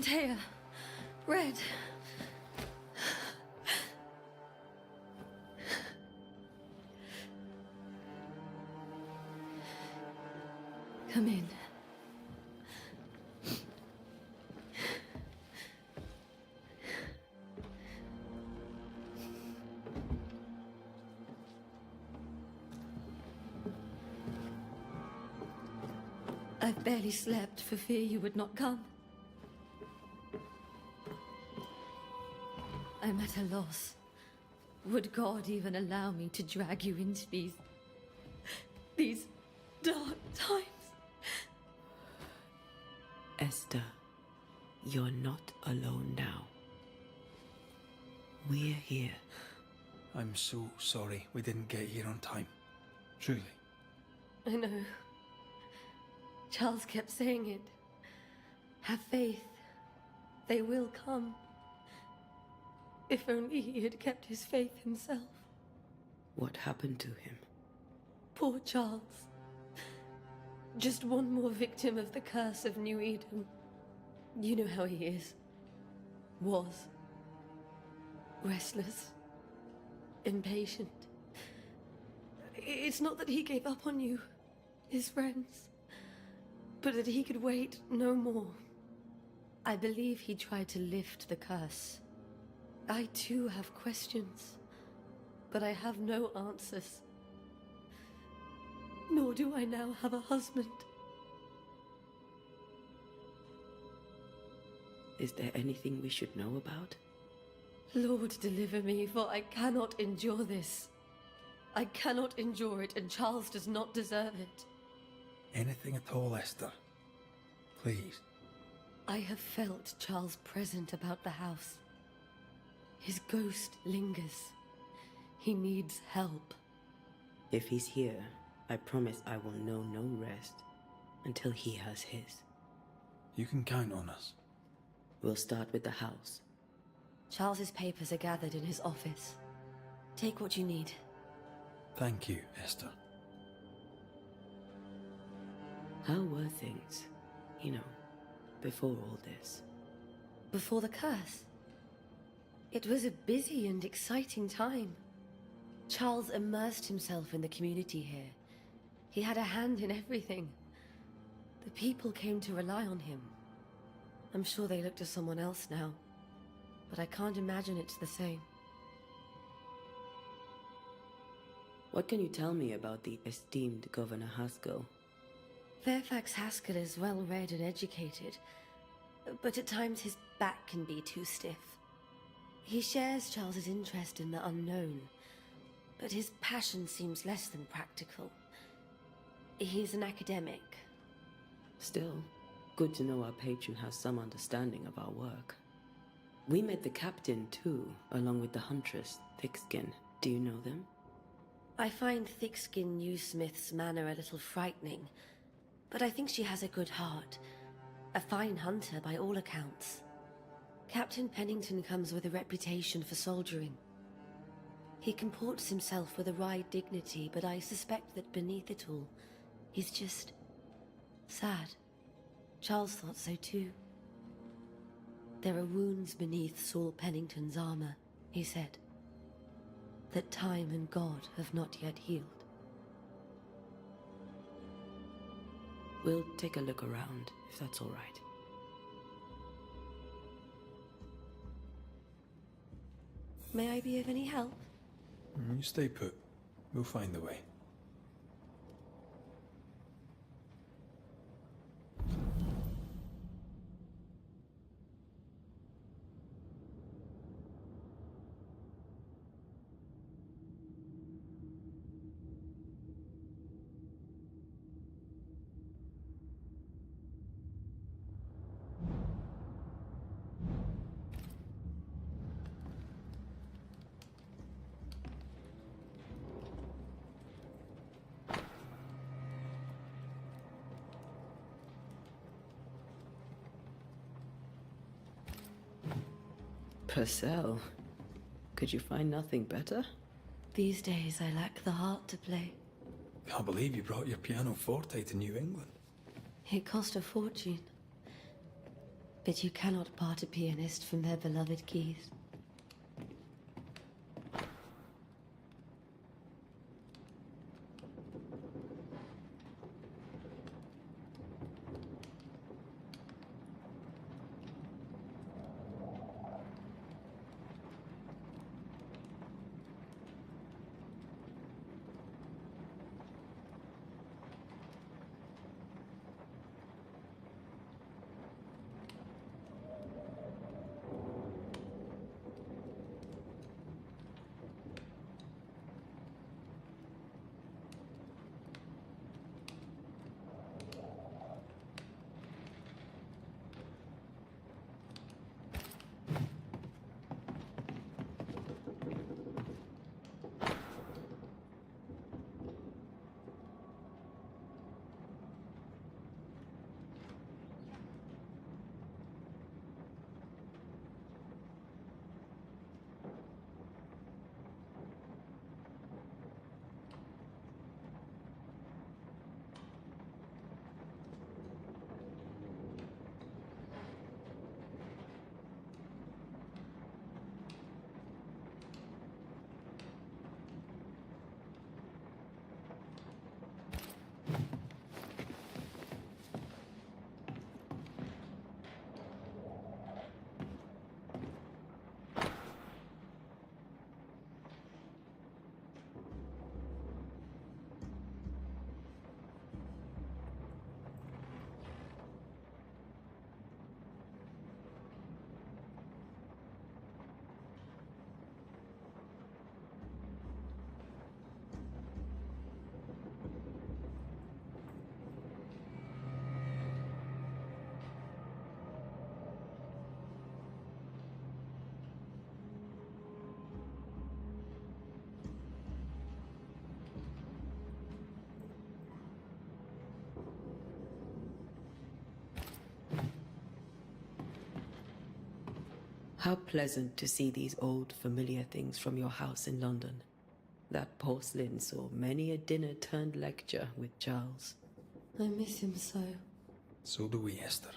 Taya. Red. Come in. I've barely slept for fear you would not come. I'm at a loss. Would God even allow me to drag you into these dark times? Esther, you're not alone now. We're here. I'm so sorry we didn't get here on time. Truly. I know. Charles kept saying it. Have faith. They will come. If only he had kept his faith himself. What happened to him? Poor Charles. Just one more victim of the curse of New-Eden. You know how he is. Was. Restless. Impatient. It's not that he gave up on you, his friends, but that he could wait no more. I believe he tried to lift the curse. I too have questions, but I have no answers. Nor do I now have a husband. Is there anything we should know about? Lord, deliver me, for I cannot endure this. I cannot endure it, and Charles does not deserve it. Anything at all, Esther. Please. I have felt Charles present about the house. His ghost lingers. He needs help. If he's here, I promise I will know no rest until he has his. You can count on us. We'll start with the house. Charles's papers are gathered in his office. Take what you need. Thank you, Esther. How were things, before all this? Before the curse? It was a busy and exciting time. Charles immersed himself in the community here. He had a hand in everything. The people came to rely on him. I'm sure they look to someone else now, but I can't imagine it's the same. What can you tell me about the esteemed Governor Haskell? Fairfax Haskell is well read and educated, but at times his back can be too stiff. He shares Charles's interest in the unknown, but his passion seems less than practical. He's an academic. Still, good to know our patron has some understanding of our work. We met the captain too, along with the huntress, Thickskin. Do you know them? I find Thickskin Newsmith's manner a little frightening, but I think she has a good heart. A fine hunter by all accounts. Captain Pennington comes with a reputation for soldiering. He comports himself with a wry dignity, but I suspect that beneath it all, he's just sad. Charles thought so too. There are wounds beneath Saul Pennington's armor, he said, that time and God have not yet healed. We'll take a look around, if that's all right. May I be of any help? You stay put. We'll find the way. Purcell, could you find nothing better? These days I lack the heart to play. Can't believe you brought your pianoforte to New England. It cost a fortune. But you cannot part a pianist from their beloved keys. How pleasant to see these old familiar things from your house in London. That porcelain saw many a dinner turned lecture with Charles. I miss him so. So do we, Esther.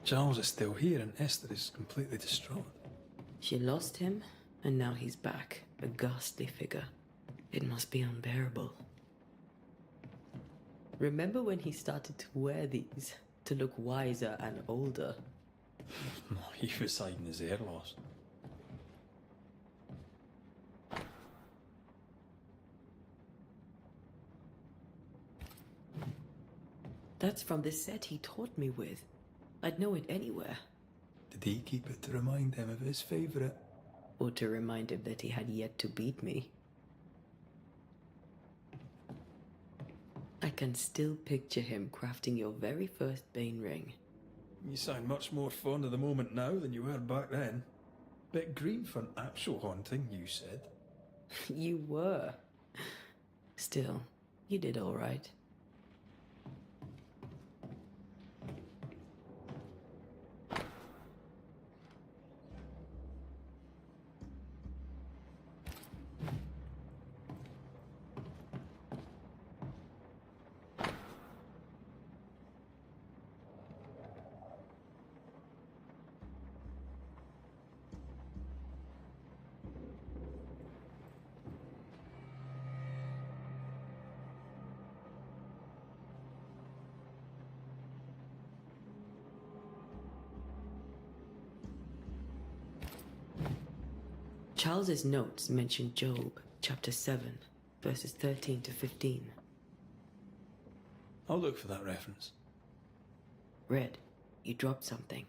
Charles is still here and Esther is completely distraught. She lost him, and now he's back, a ghastly figure. It must be unbearable. Remember when he started to wear these to look wiser and older? He was hiding his hair loss. That's from the set he taught me with. I'd know it anywhere. Did he keep it to remind him of his favourite? Or to remind him that he had yet to beat me. I can still picture him crafting your very first Bane ring. You sound much more fond of the moment now than you were back then. Bit green for an actual haunting, you said. You were. Still, you did all right. Charles's notes mention Job, chapter 7, verses 13 to 15. I'll look for that reference. Red, you dropped something.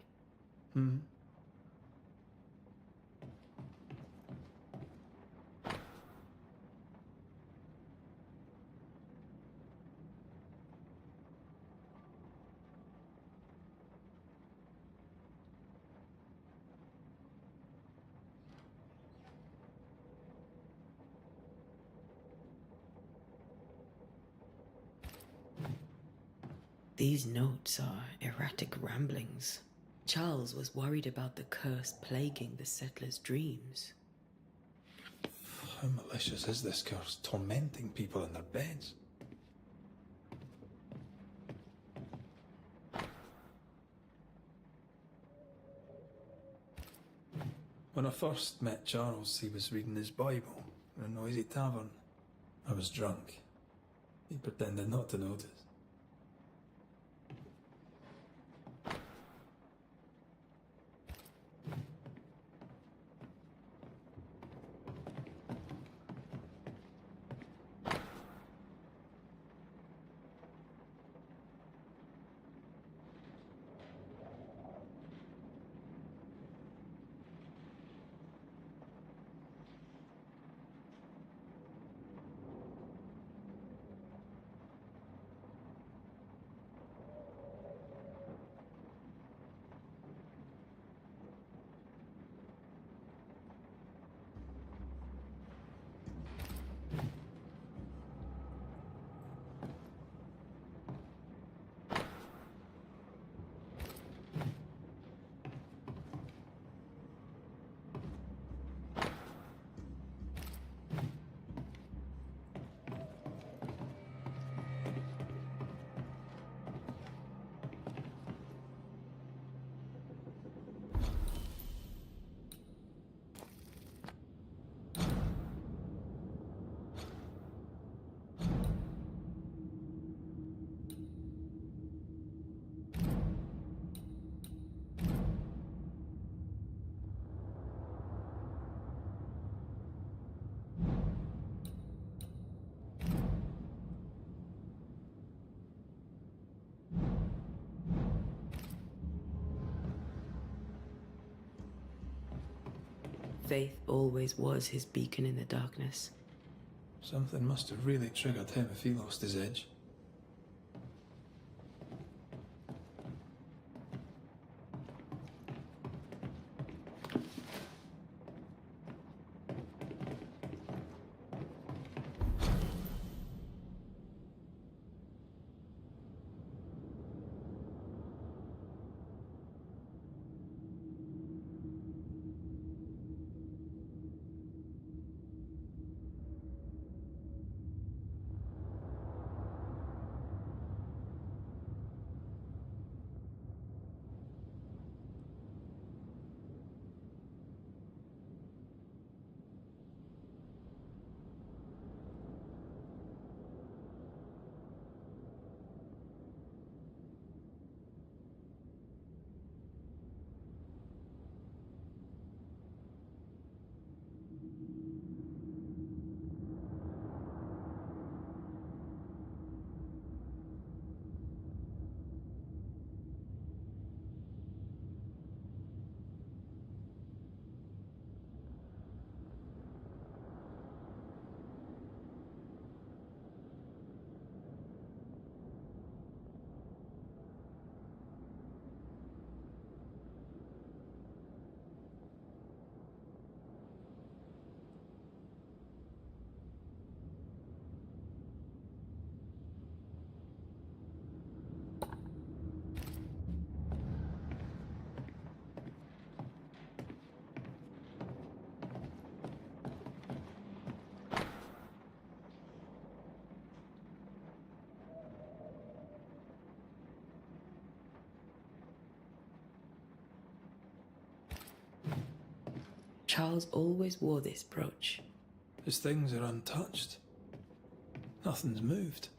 These notes are erratic ramblings. Charles was worried about the curse plaguing the settlers' dreams. How malicious is this curse, tormenting people in their beds? When I first met Charles, he was reading his Bible in a noisy tavern. I was drunk. He pretended not to notice. Faith always was his beacon in the darkness. Something must have really triggered him if he lost his edge. Charles always wore this brooch. His things are untouched. Nothing's moved.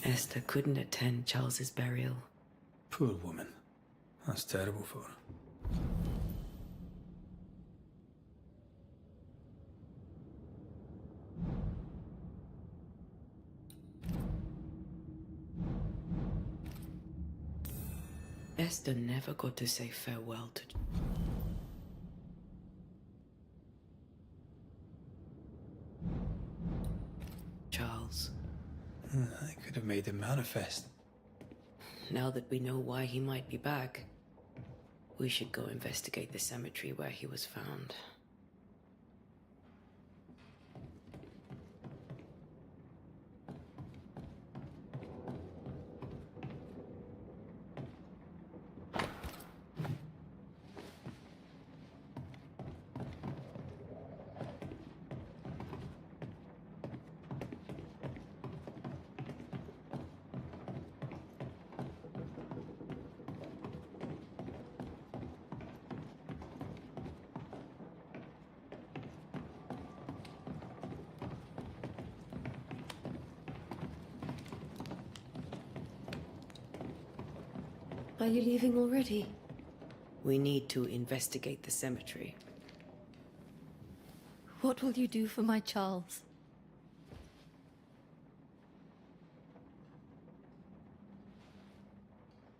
Esther couldn't attend Charles's burial. Poor woman. That's terrible for her. Esther never got to say farewell to... Charles. I could have made him manifest. Now that we know why he might be back, we should go investigate the cemetery where he was found. Are you leaving already? We need to investigate the cemetery. What will you do for my Charles?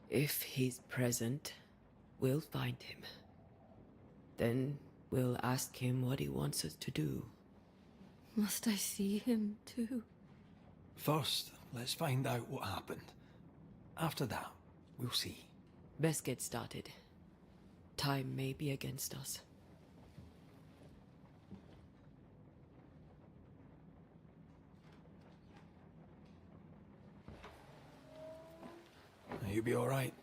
If he's present, we'll find him. Then we'll ask him what he wants us to do. Must I see him too? First, let's find out what happened. After that, we'll see. Best get started. Time may be against us. You'll be all right.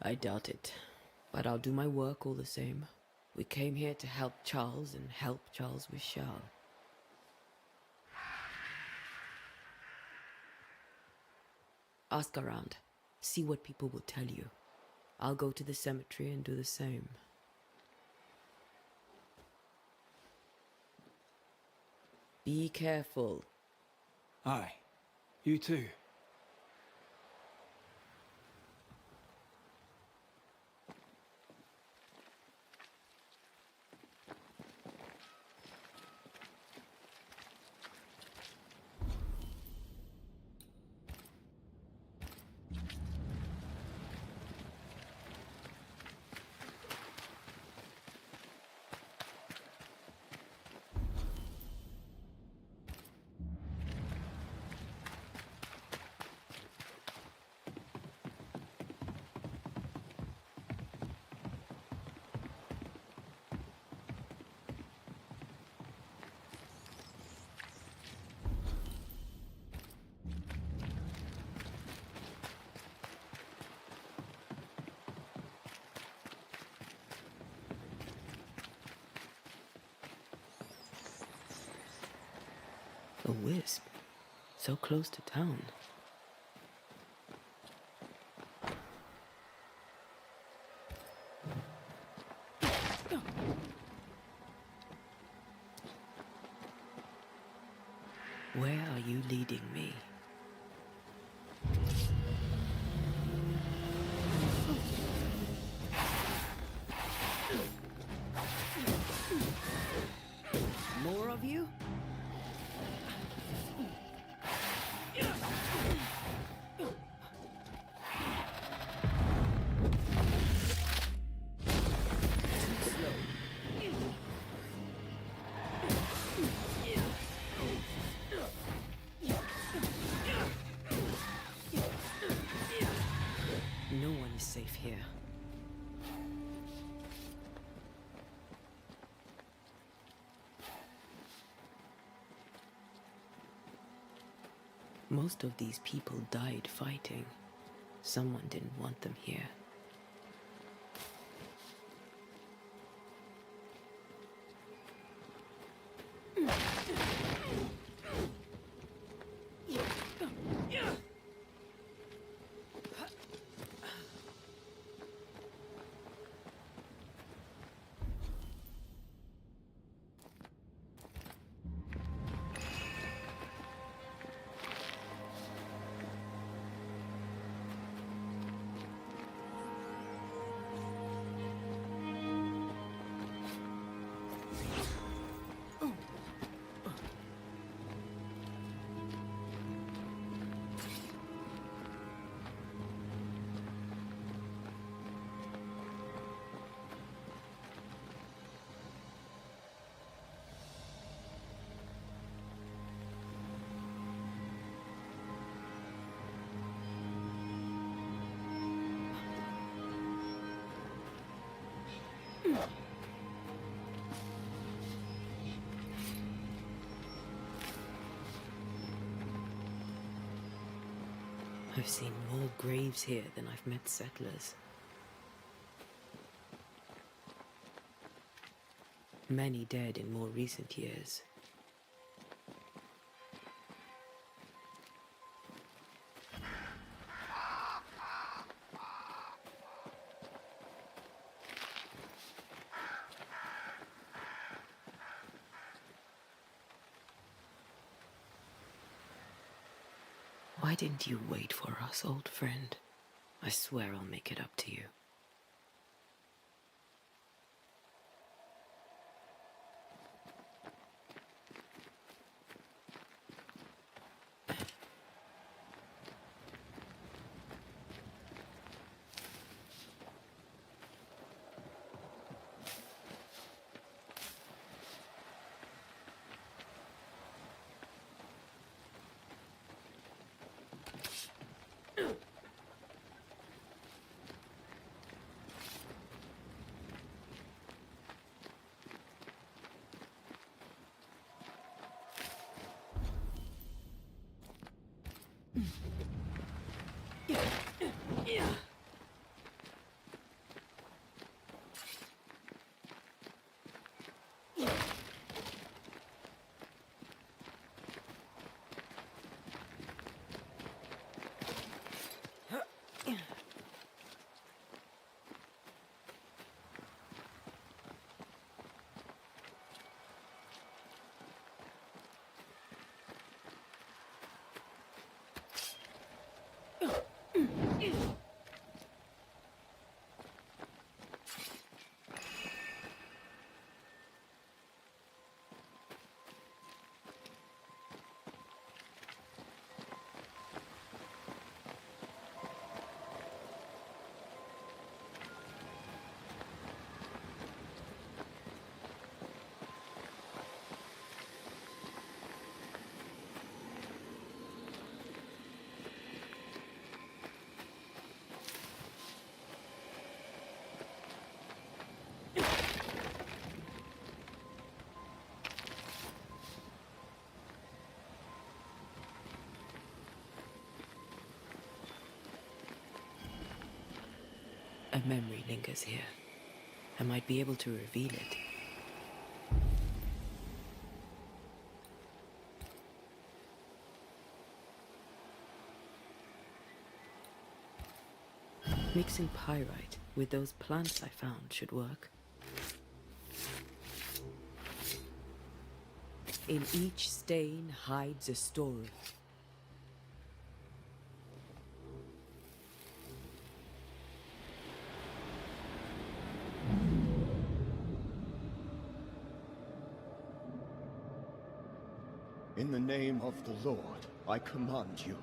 I doubt it, but I'll do my work all the same. We came here to help Charles and help Charles with Charles. Ask around. See what people will tell you. I'll go to the cemetery and do the same. Be careful. Aye. You too. A wisp. So close to town. Where are you leading me? More of you? No one is safe here. Most of these people died fighting. Someone didn't want them here. I've seen more graves here than I've met settlers. Many dead in more recent years. Why didn't you wait for us, old friend? I swear I'll make it up to you. A memory lingers here. I might be able to reveal it. Mixing pyrite with those plants I found should work. In each stain hides a story. In the name of the Lord, I command you.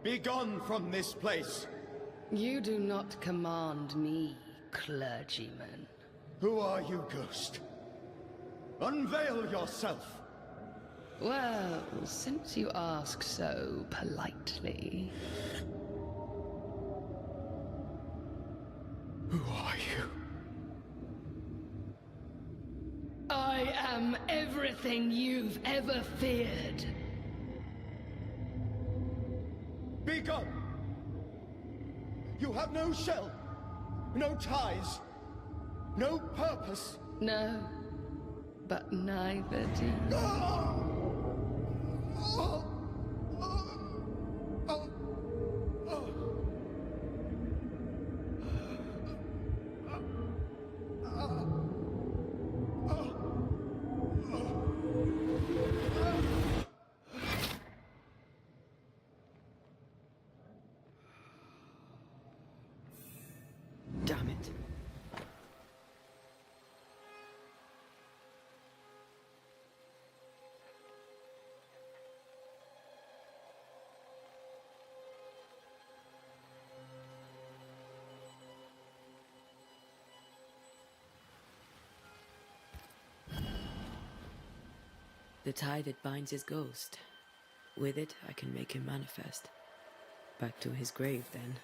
Be gone from this place! You do not command me, clergyman. Who are you, ghost? Unveil yourself! Well, since you ask so politely... Who are you? I am everything you've ever feared. Be gone! You have no shell, no ties, no purpose. No, but neither do you. Ah! Damn it. The tie that binds his ghost. With it, I can make him manifest. Back to his grave, then.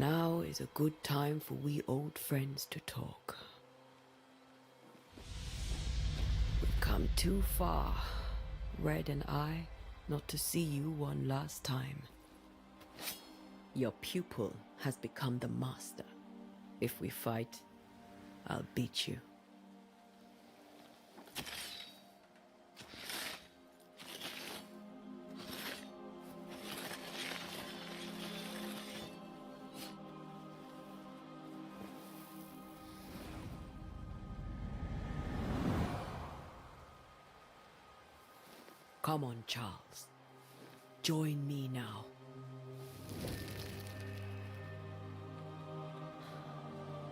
Now is a good time for we old friends to talk. We've come too far, Red and I, not to see you one last time. Your pupil has become the master. If we fight, I'll beat you. Come on, Charles. Join me now.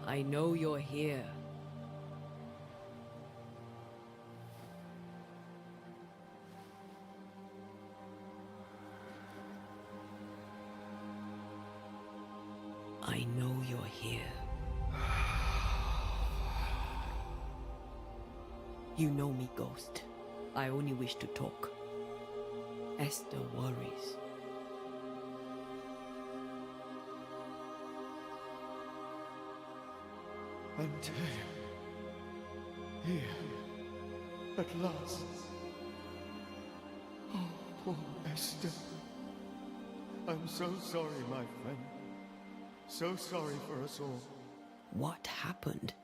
I know you're here. I know you're here. You know me, Ghost. I only wish to talk. Esther worries. Antea, here, at last. Oh, poor Esther. I'm so sorry, my friend. So sorry for us all. What happened?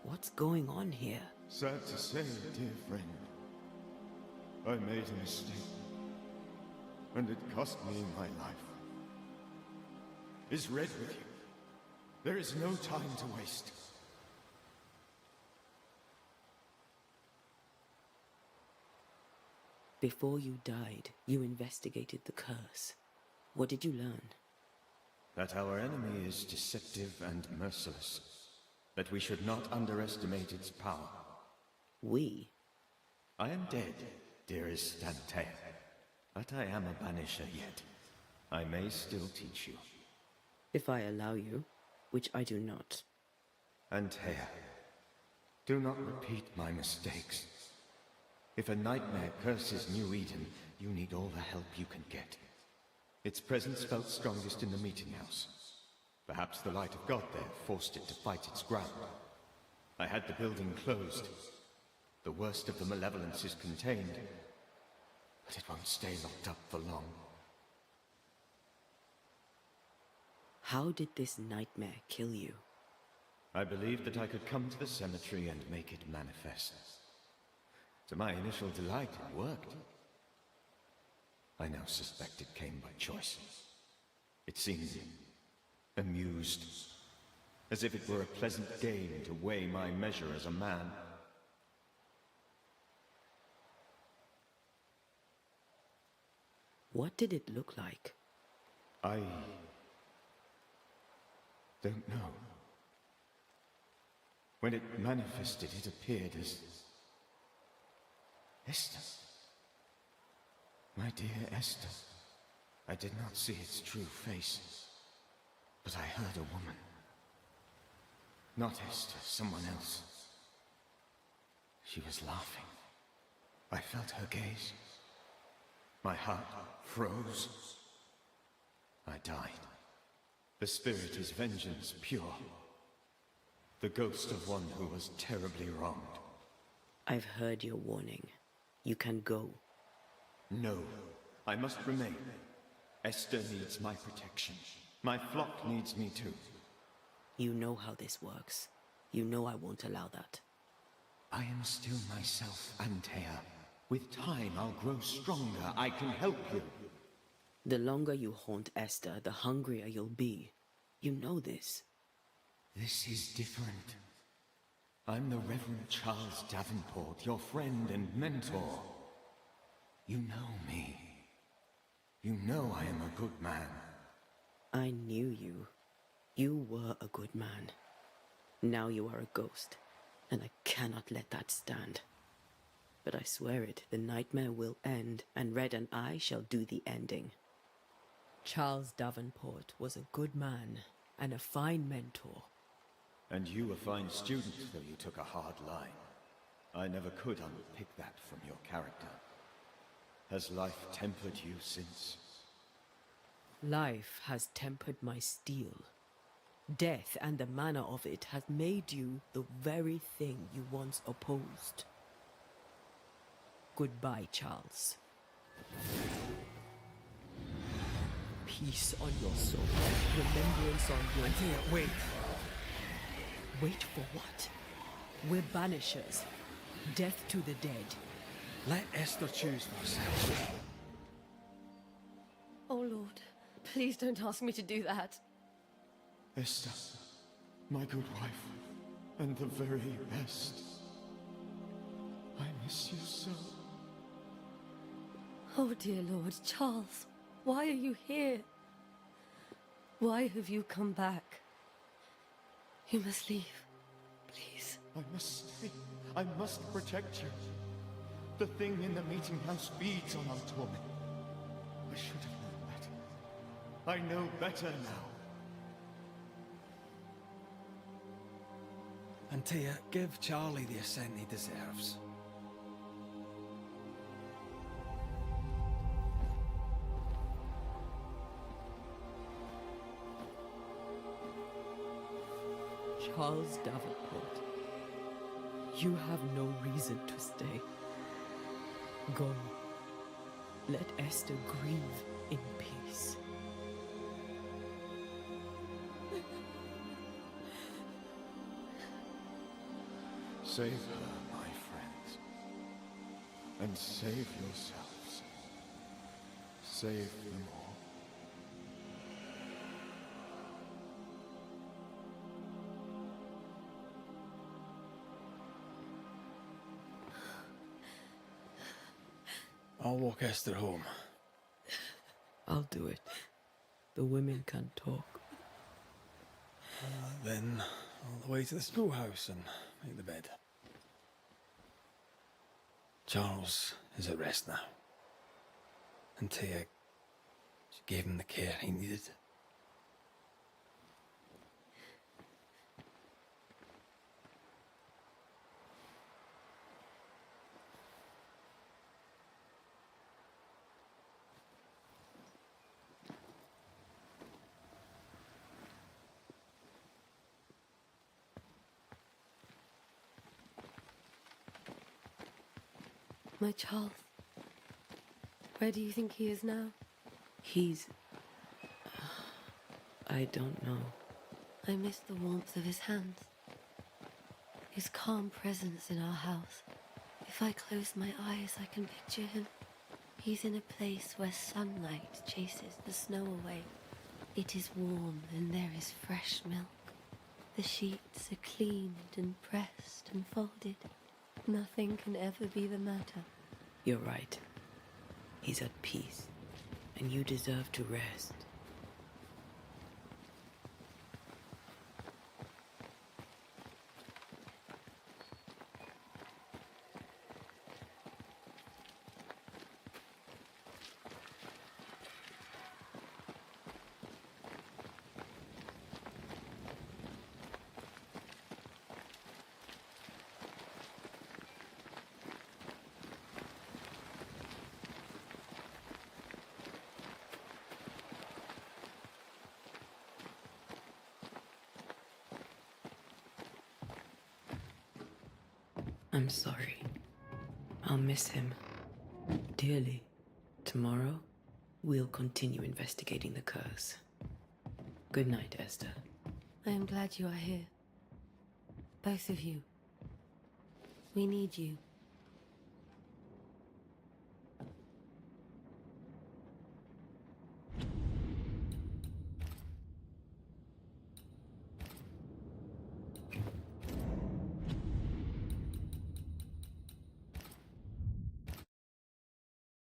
What's going on here? Sad to say, dear friend, I made a mistake, and it cost me my life. Is Red with you? There is no time to waste. Before you died, you investigated the curse. What did you learn? That our enemy is deceptive and merciless. That we should not underestimate its power. We? I am dead, dearest Antea. But I am a banisher yet. I may still teach you. If I allow you, which I do not. Antea, do not repeat my mistakes. If a nightmare curses New Eden, you need all the help you can get. Its presence felt strongest in the meeting house. Perhaps the light of God there forced it to fight its ground. I had the building closed. The worst of the malevolence is contained, but it won't stay locked up for long. How did this nightmare kill you? I believed that I could come to the cemetery and make it manifest. To my initial delight, it worked. I now suspect it came by choice. It seemed amused, as if it were a pleasant game to weigh my measure as a man. What did it look like? I don't know. When it manifested, it appeared as Esther. My dear Esther. I did not see its true face, but I heard a woman. Not Esther, someone else. She was laughing. I felt her gaze. My heart froze. I died. The spirit is vengeance pure. The ghost of one who was terribly wronged. I've heard your warning. You can go. No, I must remain. Esther needs my protection. My flock needs me too. You know how this works. You know I won't allow that. I am still myself, Antea. With time, I'll grow stronger. I can help you. The longer you haunt Esther, the hungrier you'll be. You know this. This is different. I'm the Reverend Charles Davenport, your friend and mentor. You know me. You know I am a good man. I knew you. You were a good man. Now you are a ghost, and I cannot let that stand. But I swear it, the nightmare will end, and Red and I shall do the ending. Charles Davenport was a good man, and a fine mentor. And you a fine student, though you took a hard line. I never could unpick that from your character. Has life tempered you since? Life has tempered my steel. Death and the manner of it has made you the very thing you once opposed. Goodbye, Charles. Peace on your soul, remembrance on your Antea, wait. Wait for what? We're banishers. Death to the dead. Let Esther choose for herself. Oh, Lord, please don't ask me to do that. Esther, my good wife, and the very best. I miss you so. Oh, dear Lord, Charles, why are you here? Why have you come back? You must leave, please. I must stay. I must protect you. The thing in the meeting house feeds on our torment. I should have known better. I know better now. Antea, give Charlie the ascent he deserves. Charles Davenport, you have no reason to stay. Go. Let Esther grieve in peace. Save her, my friends. And save yourselves. Save them all. I'll walk Esther home. I'll do it. The women can't talk. Then all the way to the schoolhouse and make the bed. Charles is at rest now. Antea, she gave him the care he needed. My Charles, where do you think he is now? He's... I don't know. I miss the warmth of his hands, his calm presence in our house. If I close my eyes, I can picture him. He's in a place where sunlight chases the snow away. It is warm and there is fresh milk. The sheets are cleaned and pressed and folded. Nothing can ever be the matter. You're right. He's at peace, and you deserve to rest. I'm sorry. I'll miss him dearly. Tomorrow, we'll continue investigating the curse. Good night, Esther. I am glad you are here. Both of you. We need you.